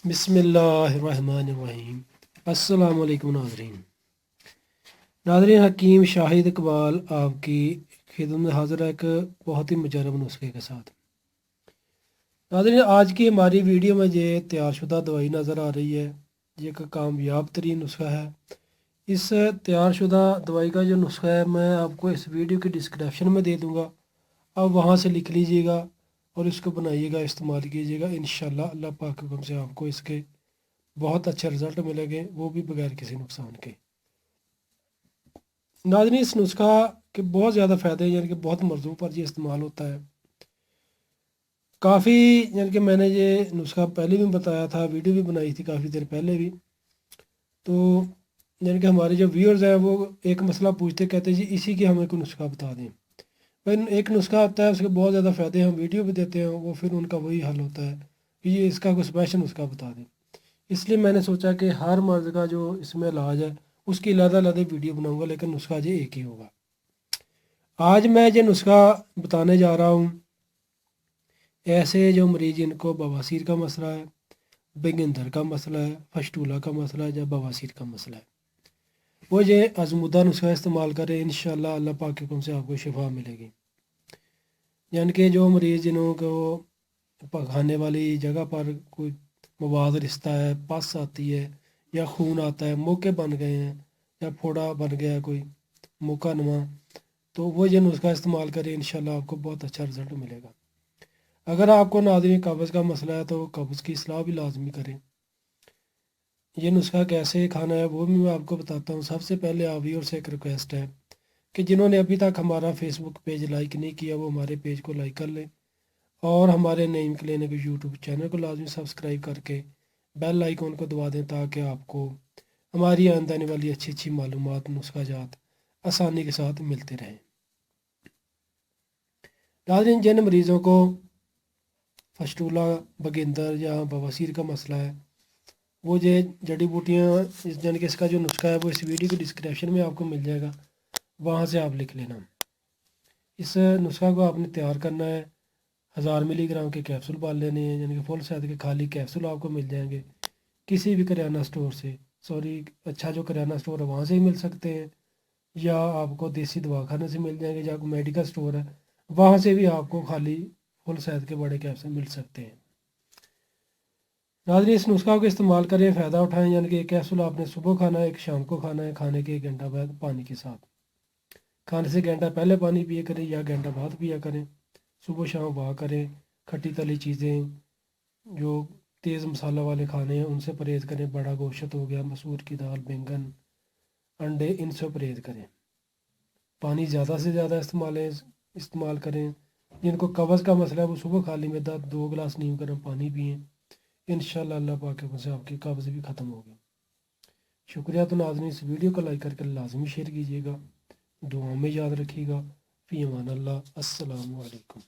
بسم اللہ الرحمن الرحیم۔ السلام علیکم ناظرین حکیم شاہد اقبال آپ کی خدمت میں حاضر ہے ایک بہت ہی مجرب نسخے کے ساتھ۔ ناظرین آج کی ہماری ویڈیو میں یہ تیار شدہ دوائی نظر آ رہی ہے، یہ ایک کامیاب ترین نسخہ ہے۔ اس تیار شدہ دوائی کا جو نسخہ ہے میں آپ کو اس ویڈیو کی ڈسکرپشن میں دے دوں گا، آپ وہاں سے لکھ لیجئے گا اور اس کو بنائیے گا، استعمال کیجیے گا۔ انشاءاللہ اللہ پاک کے حکم سے آپ کو اس کے بہت اچھے رزلٹ ملیں گے، وہ بھی بغیر کسی نقصان کے۔ ناظرین اس نسخہ کے بہت زیادہ فائدے ہیں، یعنی کہ بہت موضوع پر یہ استعمال ہوتا ہے کافی، یعنی کہ میں نے یہ نسخہ پہلے بھی بتایا تھا، ویڈیو بھی بنائی تھی کافی دیر پہلے بھی۔ تو یعنی کہ ہمارے جو ویورز ہیں وہ ایک مسئلہ پوچھتے کہتے ہیں جی اسی کی ہمیں کوئی نسخہ بتا دیں۔ ایک نسخہ ہوتا ہے اس کے بہت زیادہ فائدے ہیں، ہم ویڈیو بھی دیتے ہیں، وہ پھر ان کا وہی حل ہوتا ہے کہ یہ اس کا کوئی اسپیشل نسخہ بتا دیں۔ اس لیے میں نے سوچا کہ ہر مرض کا جو اس میں علاج ہے اس کی علیحدہ علیحدہ ویڈیو بناؤں گا، لیکن نسخہ یہ ایک ہی ہوگا۔ آج میں یہ نسخہ بتانے جا رہا ہوں ایسے جو مریض جن کو بواسیر کا مسئلہ ہے، بگندر کا مسئلہ ہے، فشٹولہ کا مسئلہ ہے یا بواسیر کا مسئلہ ہے، وہ یہ آزمودہ نسخہ استعمال کریں، انشاءاللہ اللہ پاک کے حکم سے آپ کو شفا ملے گی۔ یعنی کہ جو مریض جنہوں کو پخانے والی جگہ پر کوئی مواد رستا ہے، پس آتی ہے یا خون آتا ہے، موقع بن گئے ہیں یا پھوڑا بن گیا ہے کوئی موقع نما، تو وہ یہ نسخہ استعمال کریں، انشاءاللہ آپ کو بہت اچھا رزلٹ ملے گا۔ اگر آپ کو ناظرین قبض کا مسئلہ ہے تو قبض کی اصلاح بھی لازمی کریں۔ یہ نسخہ کیسے کھانا ہے وہ بھی میں آپ کو بتاتا ہوں۔ سب سے پہلے آپ ویور سے ایک ریکویسٹ ہے کہ جنہوں نے ابھی تک ہمارا فیس بک پیج لائک نہیں کیا وہ ہمارے پیج کو لائک کر لیں، اور ہمارے نعیم کلینک یوٹیوب چینل کو لازمی سبسکرائب کر کے بیل آئیکن کو دبا دیں تاکہ آپ کو ہماری آنے والی اچھی اچھی معلومات، نسخہ جات آسانی کے ساتھ ملتے رہیں۔ ناظرین جن مریضوں کو فشٹولہ، بگندر یا بواسیر کا مسئلہ ہے وہ یہ جڑی بوٹیاں، یعنی کہ اس کا جو نسخہ ہے وہ اس ویڈیو کی ڈسکرپشن میں آپ کو مل جائے گا، وہاں سے آپ لکھ لینا۔ اس نسخہ کو آپ نے تیار کرنا ہے، 1000 ملی گرام کے کیپسول پال لینے ہیں، یعنی کہ فل صحت کے خالی کیپسول آپ کو مل جائیں گے کسی بھی کریانہ سٹور سے، اچھا جو کریانہ سٹور ہے وہاں سے ہی مل سکتے ہیں، یا آپ کو دیسی دواخانے سے مل جائیں گے، یا کوئی میڈیکل سٹور ہے وہاں سے بھی آپ کو خالی فل صحت کے بڑے کیپسول مل سکتے ہیں۔ ناظرین اس نسخہ کو استعمال کریں، فائدہ اٹھائیں، یعنی کہ ایک کیپسول آپ نے صبح کھانا ہے، ایک شام کو کھانا ہے، کھانے کے 1 گھنٹہ بعد پانی کے ساتھ، کھانے سے 1 گھنٹہ پہلے پانی پیا کریں یا 1 گھنٹہ بعد پیا کریں، صبح شام واک کریں، کھٹی تلی چیزیں جو تیز مسالہ والے کھانے ہیں ان سے پرہیز کریں، بڑا گوشت ہو گیا، مسور کی دال، بینگن، انڈے، ان سے پرہیز کریں۔ پانی زیادہ سے زیادہ استعمال کریں۔ جن کو قبض کا مسئلہ ہے وہ صبح خالی معدہ 2 گلاس نیم گرم پانی پئیں، انشاءاللہ اللہ پاک سے آپ کی قبض بھی ختم ہوگی۔ شکریہ۔ تو ناظرین اس ویڈیو کو لائک کر کے لازمی شیئر کیجیے گا، دعاؤں میں یاد رکھیے گا۔ فی امان اللہ، السلام علیکم۔